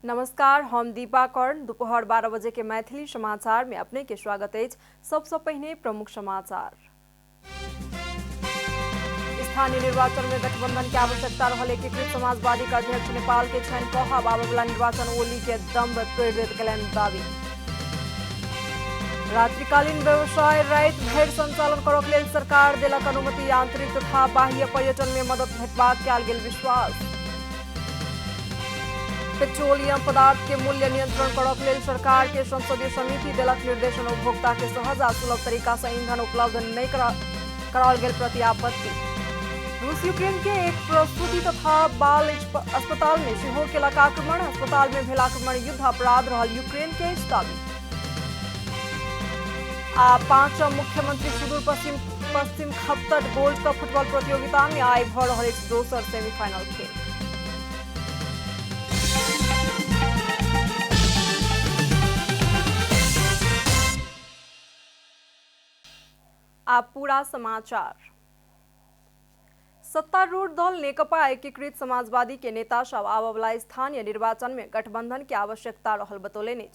नमस्कार, हम दीपा कर्ण। दोपहर 12 बजे के मैथिली समाचार में अपने के स्वागत है। सबसे पहले प्रमुख समाचार। स्थानीय निर्वाचन में गठबंधन की आवश्यकता रहल एकीकृत समाजवादी का अध्यक्ष नेपाल के छन कहा बाबूला निर्वाचन ओली के दम्भ तोड़ देत दावी। रात्रिकालीन व्यवसाय रात भरि संचालन करक लेल सरकार देलक अनुमति। आंतरिक तथा बाह्य पर्यटन में मदद भेटबाक कयल गेल विश्वास। पेट्रोलियम पदार्थ के मूल्य नियंत्रण करक लेल सरकार के संसदीय समिति देलक निर्देशन। उपभोक्ता के सहज आ सुलभ तरीका से ईंधन उपलब्ध नहीं कराल गेल प्रति आपत्ति। रूस यूक्रेन के एक प्रसूति तथा बाल अस्पताल में सेहो केलक आक्रमण। अस्पताल में भेल आक्रमण युद्ध अपराध रहल यूक्रेन के दावी। आ 5 मुख्यमंत्री सुदूर पश्चिम खप्तर गोल्ड कप फुटबॉल प्रतियोगिता में आइ भ रहल दोसर सेमीफाइनल खेल। आप पूरा समाचार। सत्तारूढ़ दल नेकपा एकीकृत समाजवादी के नेता सब आबवला स्थानीय निर्वाचन में गठबंधन की आवश्यकता रहल बतौलेनि।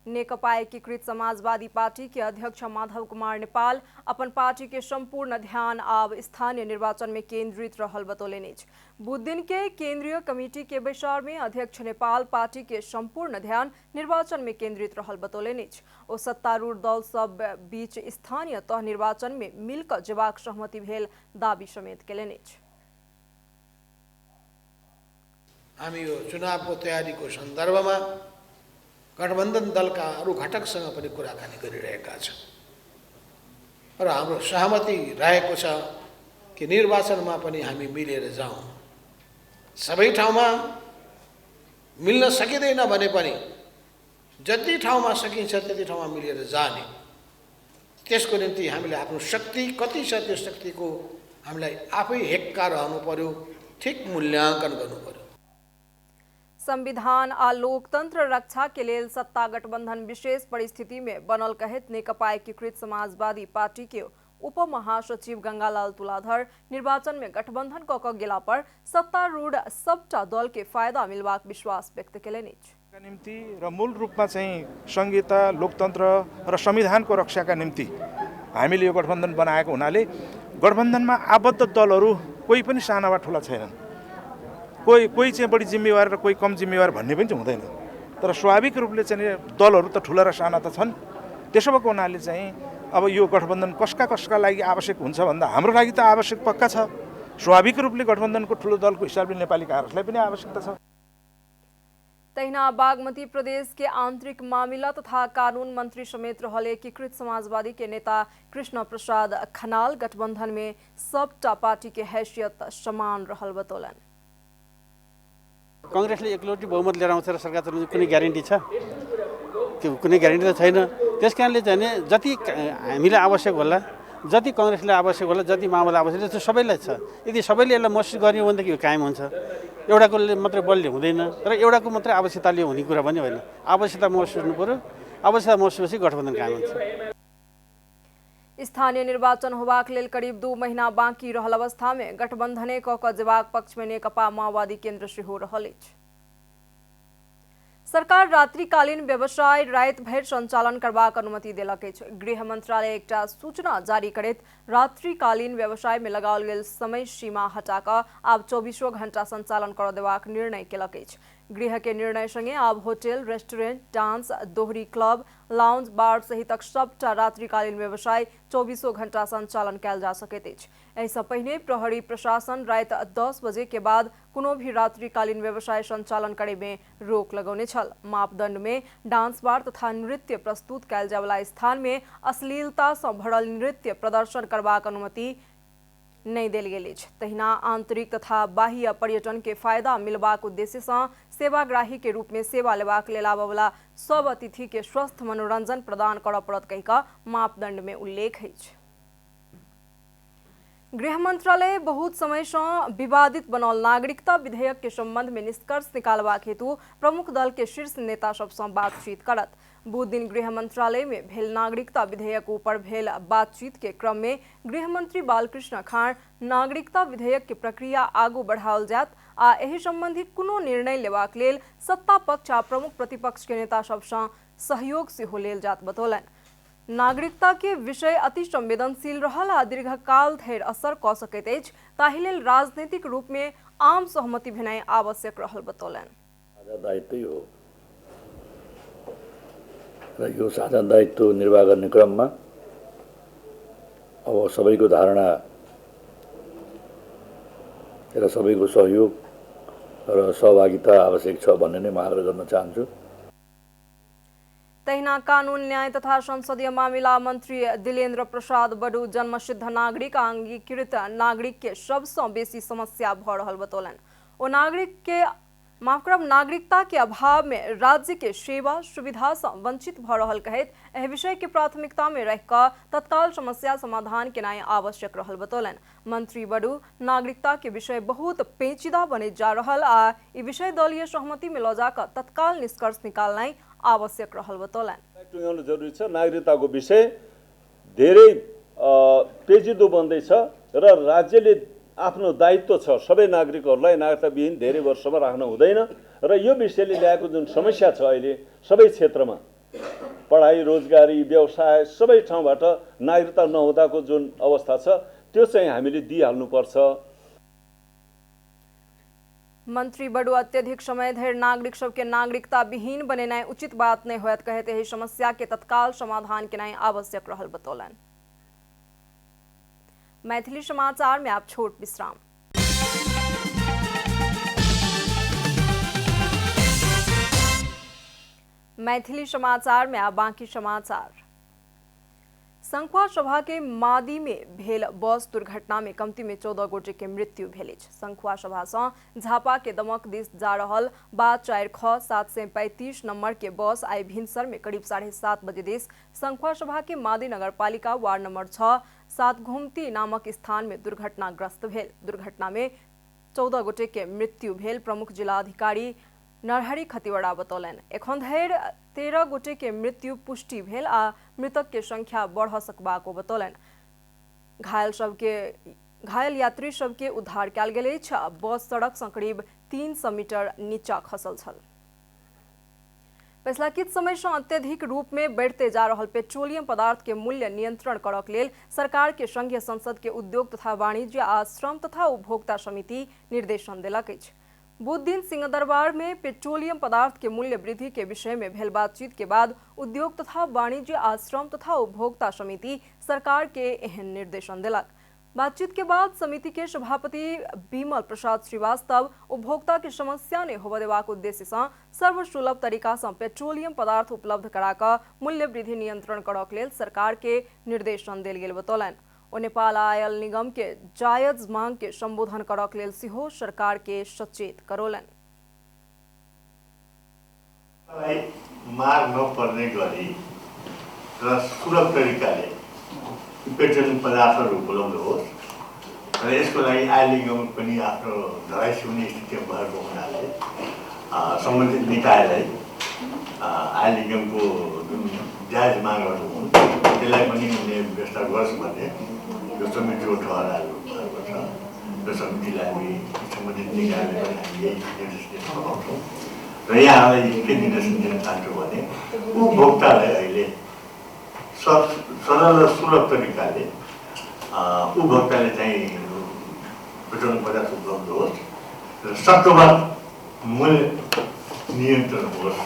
नेकपा एकीकृत समाजवादी पार्टी के अध्यक्ष माधव कुमार नेपाल अपन पार्टी के संपूर्ण ध्यान आब स्थानीय निर्वाचन में केंद्रित रहल बतौलेनि। बुध दिन के केंद्रीय कमेटी के बैसार में अध्यक्ष नेपाल पार्टी के संपूर्ण ध्यान निर्वाचन में केंद्रित रहल बतौलेनि। ओ सत्तारूढ़ दल सब बीच स्थानीय तह निर्वाचन में मिलकर जेबाक सहमति भेल दावी समेत केलनि। हामी यो चुनावको तयारीको सन्दर्भमा गठबन्धन दलका अरू घटकसँग पनि कुराकानी गरिरहेका छौँ र हाम्रो सहमति रहेको छ कि निर्वाचनमा पनि हामी मिलेर जाउँ। सबै ठाउँमा मिल्न सकिँदैन भने पनि जति ठाउँमा सकिन्छ त्यति ठाउँमा मिलेर जाने, त्यसको निम्ति हामीले आफ्नो शक्ति कति छ त्यो शक्तिको हामीलाई आफै हेक्का रहनु पर्यो, ठिक मूल्याङ्कन गर्नु पर्यो। संविधान आ लोकतंत्र रक्षा के लेल सत्ता गठबंधन विशेष परिस्थिति में बनल कहत नेकपा एकीकृत समाजवादी पार्टी के उप महासचिव गंगालाल तुलाधर निर्वाचन में गठबंधन क गेला पर सत्तारूढ़ सबटा दल के फायदा मिलबाक विश्वास व्यक्त केलनि। निम्ति र मूल रूपमा चाहिँ संहिता लोकतन्त्र र संविधानको रक्षाका निम्ति हामीले यो गठबन्धन बनाएको हुनाले गठबन्धनमा आबद्ध दलहरू कोही पनि साना वा ठुला छैनन्। कोही चाहिँ बढी जिम्मेवार र कोही कम जिम्मेवार भन्ने पनि चाहिँ हुँदैन। तर स्वाभाविक रूपले चाहिँ दलहरू त ठुला र साना त छन्। त्यसो भएको हुनाले चाहिँ अब यो गठबन्धन कसका लागि आवश्यक हुन्छ भन्दा हाम्रो लागि त आवश्यक पक्का छ। स्वाभाविक रूपले गठबन्धनको ठुलो दलको हिसाबले नेपाली कांग्रेसलाई पनि आवश्यकता छ। तहिना बागमती प्रदेश के आंतरिक मामिला तथा कानून मंत्री समेत रहल एकीकृत समाजवादी के नेता कृष्ण प्रसाद खनाल गठबंधन में सबटा पार्टी के हैसियत समान रहल बतौलन। कांग्रेसले एकलौटी बहुमत लिएर आउँछ र सरकार चलाउने कुनै ग्यारेन्टी छ? त्यो कुनै ग्यारेन्टी त छैन। त्यसकारणले चाहिँ जति हामीलाई आवश्यक होला, जति कांग्रेसलाई आवश्यक होला, जति माओवादीलाई आवश्यक त्यो सबैलाई छ। यदि सबैले यसलाई महसुस गर्ने हो भने त यो कायम हुन्छ। एउटाको मात्रै बलले हुँदैन र एउटाको मात्रै आवश्यकताले हुने कुरा पनि होइन। आवश्यकता महसुस हुनु पर्यो। आवश्यकता महसुस गठबन्धन कायम हुन्छ। स्थानीय निर्वाचन होबाक लेल करीब 2 महीना बाँकी रहल अवस्था में गठबंधने क जेबाक पक्ष में नेकपा माओवादी केंद्र सेहो रहल अछि। सरकार रात्रिकालीन व्यवसाय रात भरि संचालन करबाक अनुमति देलक अछि। गृह मंत्रालय एकटा सूचना जारी करैत रात्रिकालीन व्यवसाय में लगाओल गेल समय सीमा हटाकर आब 24 घंटा संचालन कर देबाक निर्णय केलक अछि। गृह के निर्णय संगे आब होटल, रेस्टोरेंट, डांस, दोहरी क्लब, लाउंज, बार सहितक सबटा रात्रिकालीन व्यवसाय 24 घंटा संचालन कयल जा सकैत अछि। एहिसँ पहिने प्रहरी प्रशासन रात 10 बजे के बाद कोनो भी रात्रिकालीन व्यवसाय संचालन करे में रोक लगौने छल। मापदंड में डांस बार तथा नृत्य प्रस्तुत कयल जाय वाला स्थान में अश्लीलता सँ भरल नृत्य प्रदर्शन करबाक अनुमति नहीं देल गेल अछि। तहिना आंतरिक तथा बाह्य पर्यटन के फायदा मिलबाक उद्देश्य से सेवाग्राही के रूप में सेवा लेबाक लेल आबवला सब अतिथि के स्वस्थ मनोरंजन प्रदान करऽ पड़त कहि मापदंड में उल्लेख अछि। गृह मंत्रालय बहुत समय से विवादित बनल नागरिकता विधेयक के संबंध में निष्कर्ष निकालबाक हेतु प्रमुख दल के शीर्ष नेता सबसँ बातचीत करत। बुध दिन गृह मंत्रालय में भेल नागरिकता विधेयक ऊपर भेल बातचीत के क्रम में गृह मंत्री बालकृष्ण खाँड नागरिकता विधेयक के प्रक्रिया आगू बढ़ाओल जात आ एहि संबंधी कोनो निर्णय लेबाक लेल सत्ता पक्ष आ प्रमुख प्रतिपक्ष के नेता सबसँ सहयोग सेहो लेल जात बतौलनि। नागरिकता के विषय अति संवेदनशील रहल आ दीर्घकाल धरि असर क सकैत अछि, ताहि लेल राजनीतिक रूप में आम सहमति भेनाइ आवश्यक रहल बतौलनि। साझा दायित्व हो र यो साझा दायित्व निर्वाह गर्ने क्रममा अब सबैको धारणा र सबैको सहयोग र सहभागिता आवश्यक छ भन्ने नै म आग्रह गर्न चाहन्छु। तहिना कानून न्याय तथा संसदीय मामिला मंत्री दिलेन्द्र प्रसाद बडू जन्मसिद्ध नागरिक आ अंगीकृत नागरिक के सबसँ बेसी समस्या भ रहल बतौलनि। ओ नागरिकता के अभाव में राज्य के सेवा सुविधा से वंचित भ रहल कहैत एहि विषय के प्राथमिकता में रह क तत्काल समस्या समाधान केनाइ आवश्यक रहल बतौलनि। मंत्री बडू नागरिकता के विषय बहुत पेचीदा बने जा रहल आ ई विषय दलीय सहमति में ल जाकर तत्काल निष्कर्ष निकाल्नै आवश्यक रहल बतौलनि। जरुरी छ। नागरिकताको विषय धेरै पेचिदो बन्दैछ र राज्यले आफ्नो दायित्व छ सबै नागरिकहरूलाई नागरिकताविहीन धेरै वर्षसम्म राख्न हुँदैन र यो विषयले ल्याएको जुन समस्या छ अहिले सबै क्षेत्रमा पढाइ रोजगारी व्यवसाय सबै ठाउँबाट नागरिकता नहुँदाको जुन अवस्था छ त्यो चाहिँ हामीले दिइहाल्नुपर्छ। मंत्री बडू अत्यधिक समय धरि नागरिक सबके नागरिकता विहीन बनेनाइ उचित बात नहीं होयत कहते एहि समस्या के तत्काल समाधान केनाइ आवश्यक रहल बतौलनि। मैथिली समाचार में आप छोट विश्राम। मैथिली समाचार में आप बाकी समाचार। संखुआ सभा के मादी में भेल बस दुर्घटना में कमती में 14 गोटे के मृत्यु भेल अछि। संखुआ सभा से झापा के दमक दिस जा रहल 4 नंबर के बस आई भिनसर में करीब 7:30 बजे दिस संखुआ सभा के मादी नगर पालिका वार्ड नंबर 6 सातघुमती नामक स्थान में दुर्घटनाग्रस्त भेल। दुर्घटना में 14 गोटे के मृत्यु भेल प्रमुख जिलाधिकारी नरहरी खतिवड़ा बतौलनि। एखन धरि 13 गोटे के मृत्यु पुष्टि भेल आ मृतक के संख्या बढ़ सकबाको बतौलनि। घायल यात्री सबके उद्धार कयल गेल अछि। बस सड़क से करीब 300 मीटर नीचा खसल छल। पिछला किछ समय से अत्यधिक रूप में बढ़ते जा रहल पेट्रोलियम पदार्थ के मूल्य नियंत्रण करक लेल सरकार के संघीय संसद के उद्योग तथा वाणिज्य आ श्रम तथा उपभोक्ता समिति निर्देशन देलक अछि। बुध दिन सिंहदरबार में पेट्रोलियम पदार्थ के मूल्य वृद्धि के विषय में भेल बातचीत के बाद उद्योग तथा वाणिज्य आ श्रम तथा उपभोक्ता समिति सरकार के एहन निर्देशन देलक। बातचीत के बाद समिति के सभापति विमल प्रसाद श्रीवास्तव उपभोक्ता के समस्या ने होबय देबाक उद्देश्य से सर्वसुलभ तरीका से पेट्रोलियम पदार्थ उपलब्ध करा क मूल्य वृद्धि नियंत्रण करक लेल सरकार के निर्देशन देल गेल बतौलनि। ओ नेपाल आयल निगम के जायज मांग के संबोधन करक लेल सेहो सरकार के सचेत करौलनि। मार नपर्ने गरी र सुलभ तरिकाले पेट्रोलियम पदार्थहरू उपलब्ध होस् र यसको लागि आयल निगम पनि आफ्नो धराई सुन्ने स्थितिमा भएको हुनाले सम्बन्धित निकायलाई आयल निगमको जुन जायज मागहरू हुन् त्यसलाई पनि हुने व्यवस्था गरोस् भन्ने यो समितिको ठहराएको भएको छ र समितिलाई हामी सम्बन्धित निकायले पनि हामी यही निर्देश दिन सक्छौँ। र यहाँलाई के निर्देशन दिन चाहन्छु भने उपभोक्तालाई अहिले सरल र सुलभ तरिकाले उपभोक्ताले चाहिँ पेट्रोलियम पदार्थ उपलब्ध होस् र सक्दोमा मूल्य नियन्त्रण होस्।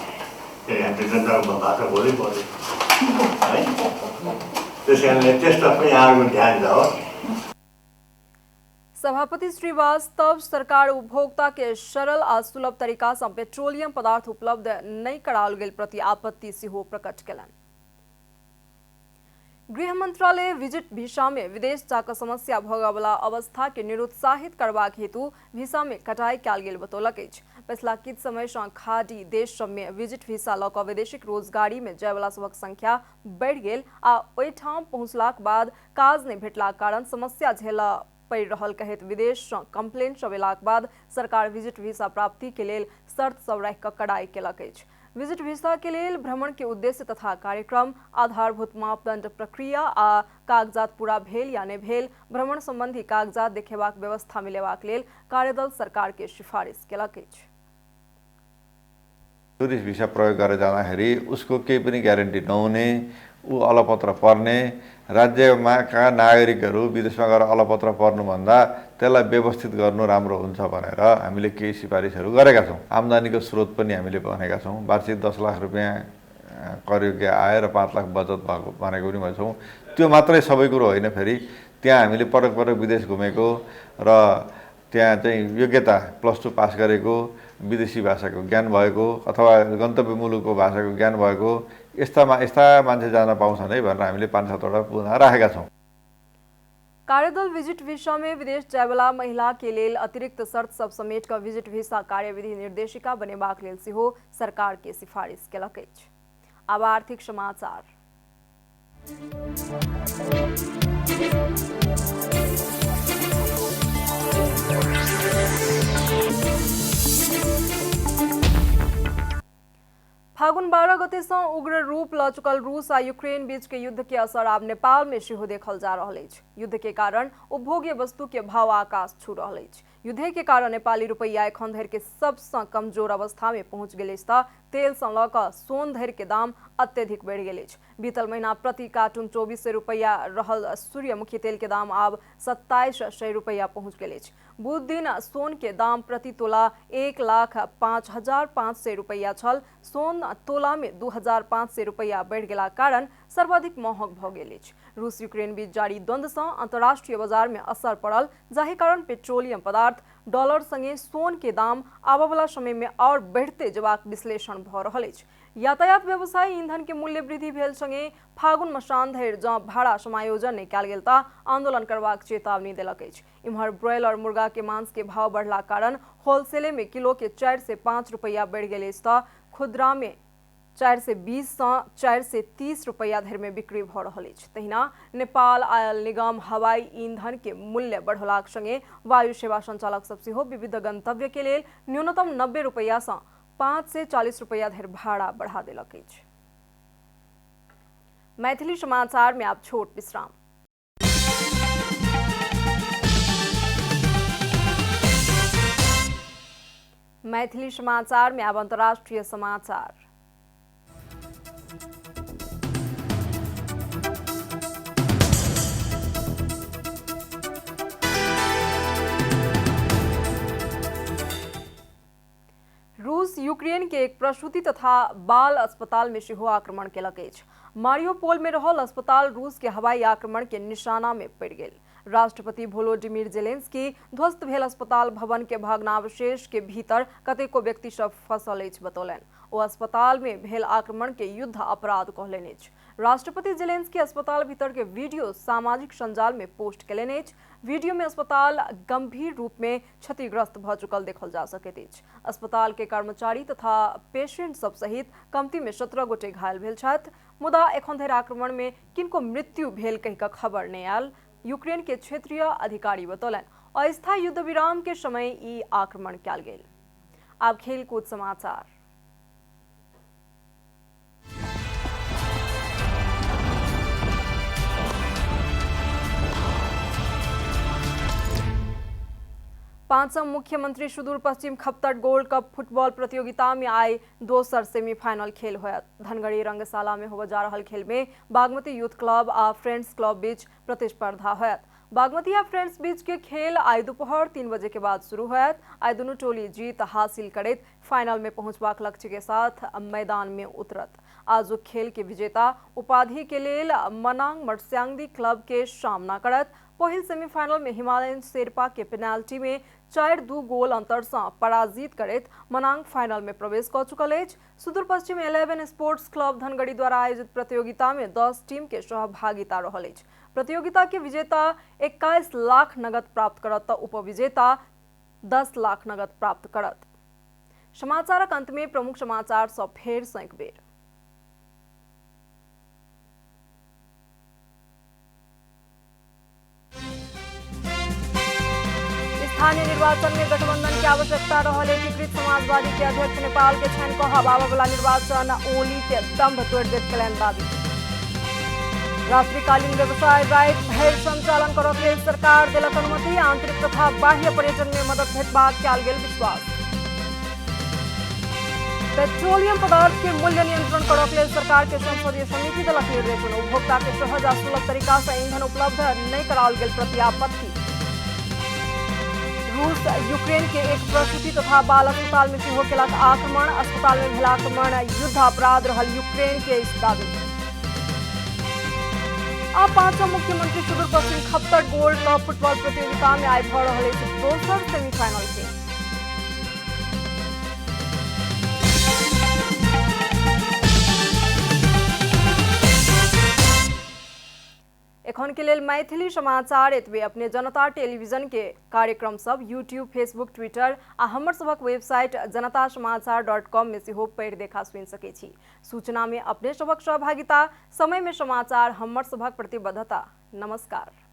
त्यहाँ जनताको भाषा बोलै पर्यो है, त्यस कारणले त्यसतर्फ यहाँहरूको ध्यान जाओस्। सभापति श्रीवास्तव सरकार उपभोक्ता के सरल आ सुलभ तरीका से पेट्रोलियम पदार्थ उपलब्ध नहीं कराओल गेल प्रति आपत्ति सेहो प्रकट केलनि। गृह मंत्रालय विजिट वीसा में विदेश जाकर समस्या भोगवला अवस्था के निरुत्साहित करबाक हेतु वीसा में कटाई कयल गेल बतौलक अछि। पिछला किछ समय से खाड़ी देश सब में विजिट वीसा लऽ कऽ वैदेशिक रोजगारी में जायवला सबक संख्या बढ़ि गेल आ ओहिठाम पहुँचलाक बाद काज नहि भेटलाक कारण समस्या झेलऽ पड़ि रहल कहैत विदेश सँ कंप्लेन सब अयलाक बाद सरकार विजिट वीसा प्राप्ति के लेल शर्त सब राखि कऽ कड़ाई केलक अछि। विजिट वीसा के लेल भ्रमण के उद्देश्य तथा कार्यक्रम, आधारभूत मापदंड, प्रक्रिया आ कागजात पूरा भेल या नहि भेल, भ्रमण संबंधी कागजात देखेबाक व्यवस्था मिलेबाक लेल कार्यदल सरकार के सिफारिश केलक अछि। टुरिस्ट भिसा प्रयोग गरेर जाँदाखेरि उसको केही पनि ग्यारेन्टी नहुने, ऊ अलपत्र पर्ने, राज्यमा का नागरिकहरू विदेशमा गएर अलपत्र पर्नुभन्दा त्यसलाई व्यवस्थित गर्नु राम्रो हुन्छ भनेर हामीले केही सिफारिसहरू गरेका छौँ। आम्दानीको स्रोत पनि हामीले भनेका छौँ। वार्षिक 10 लाख रुपियाँ करिब आय र 5 लाख बचत भएको भनेको पनि भन्छौँ। त्यो मात्रै सबै कुरो होइन, फेरि त्यहाँ हामीले पटक पटक विदेश घुमेको र त्यहाँ चाहिँ योग्यता +2 पास गरेको, विदेशी भाषाको ज्ञान भएको अथवा गन्तव्य मुलुकको भाषाको ज्ञान भएको यस्ता मान्छे जान पाउँछन् है भनेर हामीले 5-7 वटा पुनः राखेका छौँ। कार्यदल विजिट वीसा में विदेश जायवाला महिला के लेल अतिरिक्त शर्त सब समेट कर विजिट वीसा कार्यविधि निर्देशिका बनेबाक लेल सेहो सरकार के सिफारिश केलक अछि। अब आर्थिक समाचार। फागुन 12 गते से उग्र रूप ल चुकल रूस आ यूक्रेन बीच के युद्ध के असर आब नेपाल में सेहो देखल जा रहा है। युद्ध के कारण उपभोग्य वस्तु के भाव आकाश छू रहा है। युद्ध के कारण नेपाली रुपैया एखन धरि के सबसे कमजोर अवस्था में पहुंच गए त तेल से ल क सोन धरि के दाम अत्यधिक बढ़ गए। बीतल महीना प्रति कार्टून 2400 रुपैया रहल सूर्यमुखी तेल के दाम आब 2700 रुपैया पहुंच गए। बुध दिन सोन के दाम प्रति तोला 1,05,500 रुपैया छल। सोन तोला में 2,500 रुपैया बढ़ गेला कारण सर्वाधिक महग भ गेल। रूस यूक्रेन बीच जारी द्वंद्व से अंतर्राष्ट्रीय बाजार में असर पड़ल, जाहि कारण पेट्रोलियम पदार्थ, डॉलर संगे सोन के दाम आबय वाला समय में और बढ़ते जबाक विश्लेषण भ रहल अछि। यातायात व्यवसाय ईंधन के मूल्य वृद्धि भेल संगे फागुन मसान धरि जँ भाड़ा समायोजन नहीं कयल गेल त आंदोलन करबाक चेतावनी देलक अछि। इम्हर ब्रॉयलर मुर्गा के मांस के भाव बढ़ला कारण होलसेले में किलो के 4 से 5 रुपैया बढ़ गेल त खुदरा में 420 से 430 रुपैया धरि में बिक्री भ रहल अछि। तहिना नेपाल आयल निगम हवाई ईंधन के मूल्य बढ़लाक संगे वायु सेवा संचालक सब सेहो विविध गंतव्य के लेल न्यूनतम 90 रुपैया से 5 से 40 रुपैया धरि भाड़ा बढ़ा देलक अछि। मैथिली समाचार में आप छोट विश्राम। मैथिली समाचार में अब अंतर्राष्ट्रीय समाचार। रूस यूक्रेन के एक प्रसूति तथा बाल अस्पताल में सेहो आक्रमण केलक अछि। मारियोपोल में रहल अस्पताल रूस के हवाई आक्रमण के निशाना में पड़ गेल। राष्ट्रपति वोलोडिमीर जेलेंस्की ध्वस्त भेल अस्पताल भवन के भग्नावशेष के भीतर कतेको व्यक्ति सब फंसल अछि बतौलनि। ओ अस्पताल में भेल आक्रमण के युद्ध अपराध कहलनि अछि। राष्ट्रपति जेलेंस्की अस्पताल भीतर के वीडियो सामाजिक संजाल में पोस्ट केलनि अछि। वीडियो में अस्पताल गंभीर रूप में क्षतिग्रस्त भ चुकल देखल जा सकैत अछि। अस्पताल के कर्मचारी तथा पेशेंट सब सहित कमती में 17 गोटे घायल भेल छथि। मुदा एखन धरि आक्रमण में किनको मृत्यु भेल कहि कऽ खबर नहि आयल। यूक्रेन के क्षेत्रीय अधिकारी बतौलनि अस्थायी युद्ध विराम के समय ई आक्रमण कयल गेल। आब खेलकूद समाचार। पांचम मुख्यमंत्री सुदूर पश्चिम खप्तर गोल्ड कप फुटबॉल प्रतियोगिता में आए दोसर सेमीफाइनल खेल होयत। धनगढ़ी रंगशाला में होवे जा रहा खेल में बागमती यूथ क्लब आ फ्रेंड्स क्लब बीच प्रतिस्पर्धा होयत। बागमती आ फ्रेंड्स बीच के खेल आज दोपहर 3 बजे के बाद शुरू होयत। आज दोनों टोली जीत हासिल करैत फाइनल में पहुंचबाक लक्ष्य के साथ मैदान में उतरत। आज खेल के विजेता उपाधि के लेल मनांग मर्स्यांगदी क्लब के सामना करत। पहिल सेमीफाइनल में हिमालयन शेरपा के पेनाल्टी में 4-2 गोल अंतर से पराजित करैत मनांग फाइनल में प्रवेश कर चुकल अछि। सुदूर पश्चिम 11 स्पोर्ट्स क्लब धनगढ़ी द्वारा आयोजित प्रतियोगिता में 10 टीम के सहभागिता रहल अछि। प्रतियोगिता के विजेता 21 लाख नगद प्राप्त करत त उपविजेता 10 लाख नगद प्राप्त करत। समाचारक अंत में प्रमुख समाचार सब फेर से एक बेर। स्थानीय निर्वाचन में गठबंधन की आवश्यकता रहल एकीकृत समाजवादी के अध्यक्ष नेपाल के छैन कहब आबा वाला निर्वाचन ओली के दम्भ तोड़ देत कल्याण दावी। रात्रिकालीन व्यवसाय रात भर संचालन करक लेल सरकार देलक अनुमति। आंतरिक तथा बाह्य पर्यटन में मदद भेटबाक कयल गेल विश्वास। पेट्रोलियम पदार्थ के मूल्य नियंत्रण करक लेल सरकार के संसदीय समिति देलक निर्देशन। उपभोक्ता के सहज आ सुलभ तरीका से ईंधन उपलब्ध नहीं कराओल गेल प्रति आपत्ति। रूस यूक्रेन के एक प्रसूति तथा बाल अस्पताल में सेहो केलक आक्रमण। अस्पताल में भेल आक्रमण युद्ध अपराध रहल यूक्रेन के इस दावी। अब पांचों मुख्यमंत्री सुदूर पश्चिम खप्तर गोल्ड कप फुटबॉल प्रतियोगिता में आइ भ रहल दोसर सेमीफाइनल के। एखन के लेल मैथिली समाचार एतबे। अपने जनता टेलीविजन के कार्यक्रम सब यूट्यूब, फेसबुक, ट्विटर आ हमर सबक वेबसाइट जनतासमाचार.com में सेहो पढ़ि देखा सुनि सकै छी। सूचना में अपने सबक सहभागिता, समय में समाचार हमर सबक प्रतिबद्धता। नमस्कार।